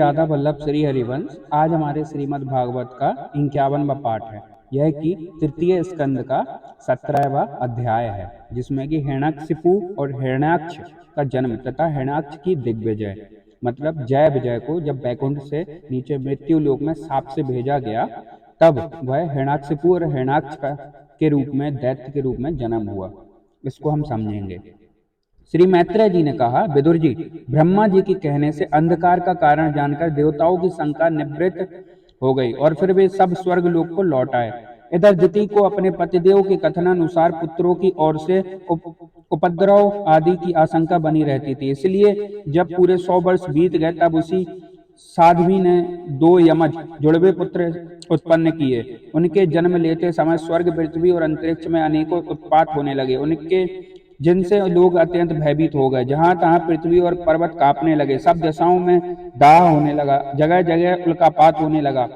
राधा वल्लभ श्री हरिवंश। आज हमारे श्रीमद् भागवत का 51वां पाठ है। यह कि तृतीय स्कंद का 17वां अध्याय है, जिसमें कि हिरण्यकशिपु और हिरण्याक्ष का जन्म तथा हिरण्याक्ष की दिग्विजय मतलब जय विजय को जब बैकुंठ से नीचे मृत्यु लोक में साप से भेजा गया, तब वह हिरण्याकशिपु और हिरण्याक्ष के रूप में दैत्य के रूप में जन्म हुआ। इसको हम समझेंगे। श्री मैत्रेय जी ने कहा, विदुर जी, ब्रह्मा जी के कहने से अंधकार का कारण जानकर देवताओं की शंका निवृत्त हो गई और फिर वे सब स्वर्ग लोक को लौट आए। इधर दिति को अपने पतिदेव के कथनानुसार पुत्रों की ओर से उपद्रव आदि की आशंका बनी रहती थी। इसलिए जब पूरे 100 वर्ष बीत गए, तब उसी साध्वी ने 2 यमज जुड़वे पुत्र उत्पन्न किए। उनके जन्म लेते समय स्वर्ग, पृथ्वी और अंतरिक्ष में अनेकों उत्पात होने लगे, उनके जिनसे लोग अत्यंत भयभीत हो गए। जहां तहां पृथ्वी और पर्वत कांपने लगे, सब दिशाओं में दाह होने लगा, जगह जगह उल्कापात होने लगा,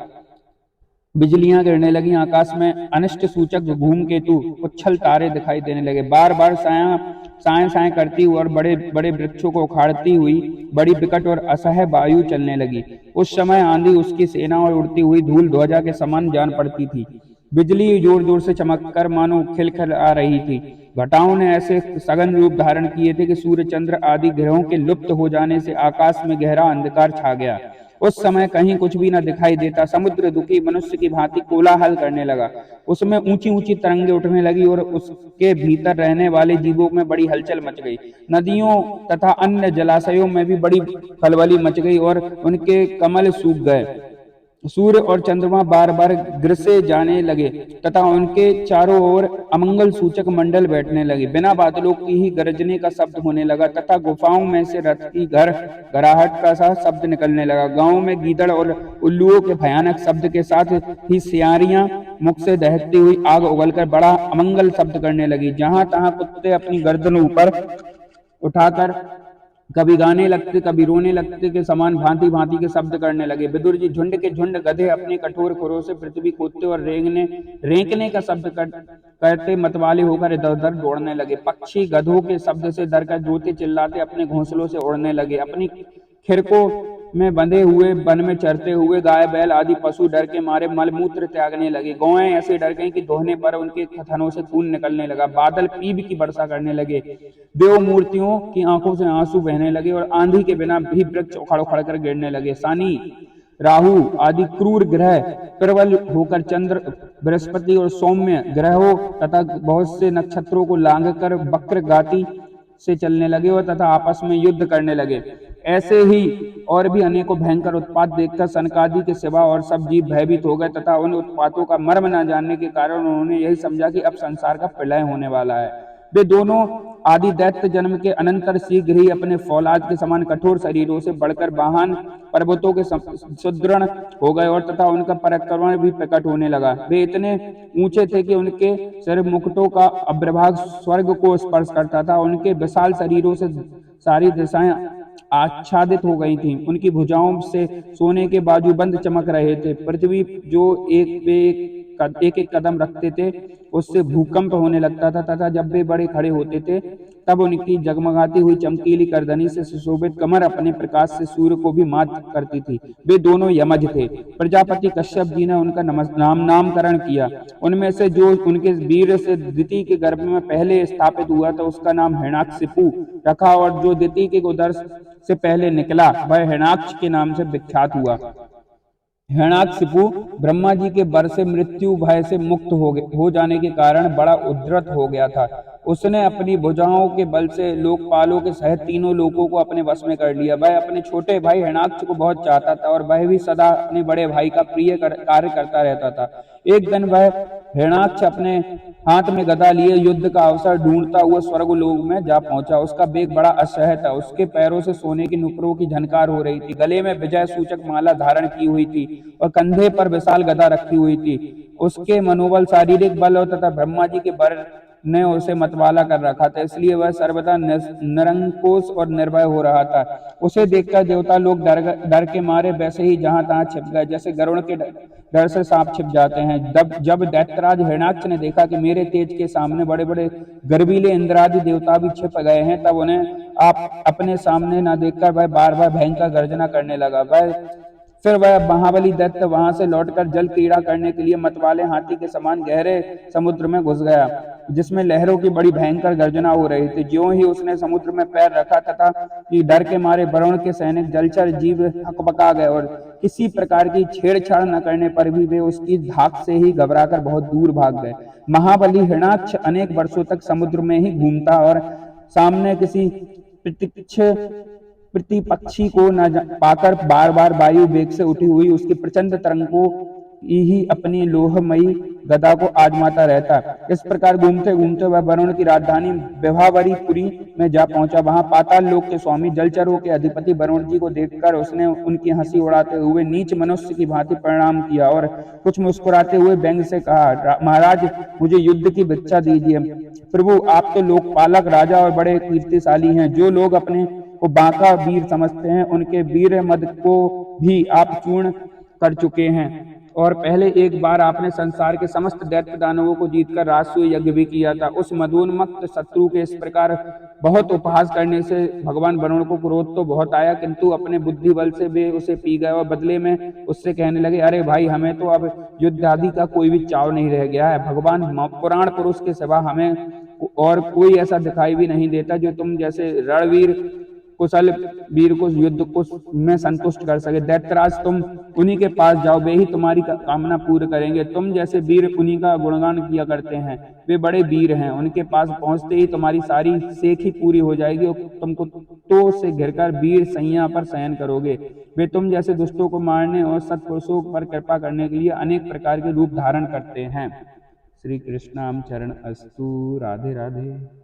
बिजलियां गिरने लगी, आकाश में अनिष्ट सूचक धूमकेतु उच्छल तारे दिखाई देने लगे, बार बार साए साए करती हुई और बड़े बड़े वृक्षों को उखाड़ती हुई बड़ी विकट और असह्य वायु चलने लगी। उस समय आंधी उसकी सेना और उड़ती हुई धूल ध्वजा के समान जान पड़ती थी। बिजली जोर जोर से चमककर मानो खिलखिल आ रही थी। घटाओं ने ऐसे सघन रूप धारण किए थे कि सूर्य, चंद्र आदि ग्रहों के लुप्त हो जाने से आकाश में गहरा अंधकार छा गया। उस समय कहीं कुछ भी न दिखाई देता। समुद्र दुखी मनुष्य की भांति कोलाहल करने लगा। उसमें ऊंची ऊंची तरंगे उठने लगी और उसके भीतर रहने वाले जीवों में बड़ी हलचल मच गई। नदियों तथा अन्य जलाशयों में भी बड़ी खलबली मच गई और उनके कमल सूख गए। सूर्य और चंद्रमा बार बार ग्रसे जाने लगे तथा उनके चारों ओर अमंगल सूचक मंडल बैठने लगे। बिना बादलों की ही गरजने का शब्द होने लगा तथा गुफाओं में से रथ की घराहट का सा शब्द निकलने लगा। गांवों में गीदड़ और उल्लुओं के भयानक शब्द के साथ ही सियारियां मुख से दहकती हुई आग उगलकर बड़ा अमंगल शब्द करने लगी। जहां तहां कुत्ते अपनी गर्दन ऊपर उठाकर कभी गाने लगते, कभी रोने लगते के समान भांति भांति के शब्द करने लगे। विदुर जी, झुंड के झुंड गधे अपने कठोर खुरों से पृथ्वी खोदते और रेंकने का शब्द करते मतवाले होकर इधर उधर दौड़ने लगे। पक्षी गधों के शब्द से डरकर रोते चिल्लाते अपने घोंसलों से उड़ने लगे। अपनी खिरकों में बंधे हुए वन में चरते हुए गाय बैल आदि पशु डर के मारे मलमूत्र त्यागने लगे। गौएं ऐसे डर गईं कि दोहने पर उनके थनों से खून निकलने लगा। बादल पीप की वर्षा करने लगे। देव मूर्तियों की आंखों से आंसू बहने लगे और आंधी के बिना भी वृक्ष उखड़ उखड़ कर गिरने लगे। शनि, राहु आदि क्रूर ग्रह प्रबल होकर चंद्र, बृहस्पति और सौम्य ग्रहों तथा बहुत से नक्षत्रों को लांघकर वक्र गाति से चलने लगे और तथा आपस में युद्ध करने लगे। ऐसे ही और भी अनेकों भयंकर उत्पात देखकर सनकादि के सिवा और सब जीव भयभीत हो गए तथा उन उत्पातों का मर्म न जानने के कारण उन्होंने यही समझा कि अब संसार का प्रलय होने वाला है। वे दोनों आदि दैत्य जन्म के अनंतर शीघ्र ही अपने फौलाद के समान कठोर शरीरों से बढ़कर वाहन पर्वतों के सुदृढ़ हो गए और तथा उनका पराक्रम भी प्रकट होने लगा। वे इतने ऊंचे थे कि उनके सिर मुकुटों का अग्रभाग स्वर्ग को स्पर्श करता था। उनके विशाल शरीरों से सारी दिशाएं आच्छादित हो गई थीं। उनकी भुजाओं से सोने के बाजूबंद चमक रहे थे। पृथ्वी जो एक एक कदम रखते थे उससे भूकंप होने लगता था तथा जब वे बड़े खड़े होते थे तब उनकी जगमगाती हुई चमकीली गर्दनी से सुशोभित कमर अपने प्रकाश से सूर्य को भी मात करती थी। वे दोनों यमज थे। प्रजापति कश्यप जी ने उनका नामकरण किया। उनमें से जो उनके वीर से दिति के गर्भ में पहले स्थापित हुआ था उसका नाम हिरण्याकशिपु रखा और जो दिति के उदर से पहले निकला वह हिरण्याक्ष के नाम से विख्यात हुआ। हिरण्याकशिपु ब्रह्मा जी के वर से मृत्यु भय से मुक्त हो जाने के कारण बड़ा उद्धत हो गया था। उसने अपनी भुजाओं के बल से लोकपालों के सहित तीनों लोकों को अपने वश में कर लिया। वह अपने छोटे भाई हिरण्याक्ष को बहुत चाहता था और वह भी सदा अपने बड़े भाई का प्रिय कार्य करता रहता था। एक दिन वह हिरण्याक्ष अपने हाथ में गदा लिए युद्ध का अवसर ढूंढता हुआ स्वर्गलोक में जा पहुंचा। उसका वेग बड़ा असह्य था। उसके पैरों से सोने की नुपुरों की झनकार हो रही थी। गले में विजय सूचक माला धारण की हुई थी और कंधे पर विशाल गदा रखी हुई थी। उसके मनोबल, शारीरिक बल और तथा ब्रह्मा जी के वर ने उसे मतवाला कर रखा था, इसलिए वह सर्वदा निरंकुश और निर्भय हो रहा था। उसे देखकर देवता लोग डर के मारे वैसे ही जहां तहां छिप गए, जैसे गरुड़ के डर से सांप छिप जाते हैं। जब दैत्यराज हिरण्याक्ष ने देखा कि मेरे तेज के सामने बड़े बड़े गर्वीले इंद्रादि देवता भी छिप गए हैं, तब उन्हें आप अपने सामने न देखकर वह बार बार भयंकर गर्जना करने लगा। फिर वह महाबली दैत्य वहां से लौटकर जल क्रीड़ा करने के लिए मतवाले हाथी के समान गहरे समुद्र में घुस गया, जिसमें लहरों की बड़ी भयंकर गर्जना हो रही थी। ज्यों ही उसने समुद्र में पैर रखा तथा कि डर के मारे वरुण के सैनिक जलचर जीव हकबका गए और किसी प्रकार की छेड़छाड़ न करने पर भी वे उसकी धाक से ही घबराकर बहुत दूर भाग गए। महाबली हिरण्याक्ष अनेक वर्षों तक समुद्र में ही घूमता और सामने किसी प्रतिपक्षी को न पाकर बार बार वायु वेग से उठी हुई उसकी प्रचंड तरंगों ही अपनी लोहमयी गदा को आजमाता रहता। इस प्रकार घूमते घूमते वह वरुण की राजधानी विभावरीपुरी में जा पहुंचा। वहां पाताल लोक के स्वामी जलचरों के अधिपति वरुण जी को देखकर उसने उनकी हंसी उड़ाते हुए नीच मनुष्य की भांति प्रणाम किया और कुछ मुस्कुराते हुए व्यंग से कहा, महाराज मुझे युद्ध की भिक्षा दीजिए। प्रभु आप तो लोकपालक राजा और बड़े कीर्तिशाली हैं। जो लोग अपने को बांका वीर समझते हैं उनके वीर मद को भी आप चूर्ण कर चुके हैं, और पहले एक बार आपने संसार के समस्त दैत्य दानवों को जीतकर राजसूय यज्ञ भी किया था। उस मदोन्मत्त शत्रु के इस प्रकार बहुत उपहास करने से भगवान वरुण को क्रोध तो बहुत आया, किंतु अपने बुद्धि बल से वे उसे पी गए और बदले में उससे कहने लगे, अरे भाई हमें तो अब युद्ध आदि का कोई भी चाव नहीं रह गया है। भगवान पुराण पुरुष के सिवा हमें और कोई ऐसा दिखाई भी नहीं देता जो तुम जैसे रणवीर कुशल वीर को युद्ध को में संतुष्ट कर सके। दैत्यराज तुम उन्हीं के पास जाओ, वे ही तुम्हारी कामना पूर्ण करेंगे। तुम जैसे वीर उन्हीं का गुणगान किया करते हैं, वे बड़े वीर हैं। उनके पास पहुंचते ही तुम्हारी सारी सेख ही पूरी हो जाएगी और तुमको तो से घिरकर वीर सैया पर शयन करोगे। वे तुम जैसे दुष्टों को मारने और सत्पुरुषों पर कृपा करने के लिए अनेक प्रकार के रूप धारण करते हैं। श्री कृष्णाम चरण अस्तु। राधे राधे।